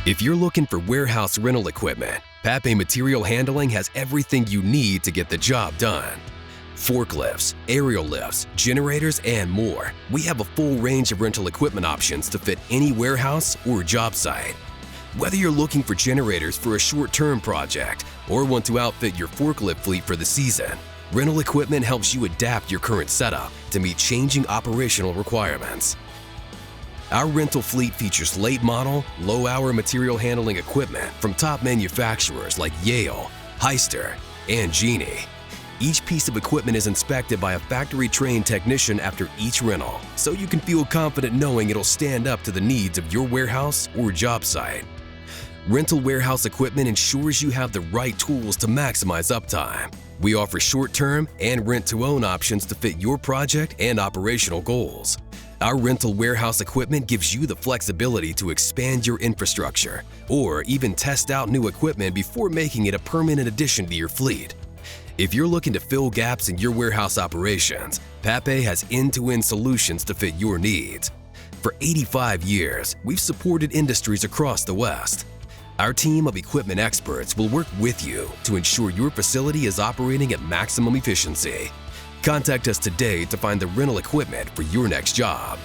If you're looking for warehouse rental equipment, Papé Material Handling has everything you need to get the job done. Forklifts, aerial lifts, generators, and more. We have a full range of rental equipment options to fit any warehouse or job site. Whether you're looking for generators for a short-term project or want to outfit your forklift fleet for the season, rental equipment helps you adapt your current setup to meet changing operational requirements. Our rental fleet features late-model, low-hour material handling equipment from top manufacturers like Yale, Heister, and Genie. Each piece of equipment is inspected by a factory-trained technician after each rental, so you can feel confident knowing it'll stand up to the needs of your warehouse or job site. Rental warehouse equipment ensures you have the right tools to maximize uptime. We offer short-term and rent-to-own options to fit your project and operational goals. Our rental warehouse equipment gives you the flexibility to expand your infrastructure or even test out new equipment before making it a permanent addition to your fleet. If you're looking to fill gaps in your warehouse operations, Papé has end-to-end solutions to fit your needs. For 85 years, we've supported industries across the West. Our team of equipment experts will work with you to ensure your facility is operating at maximum efficiency. Contact us today to find the rental equipment for your next job.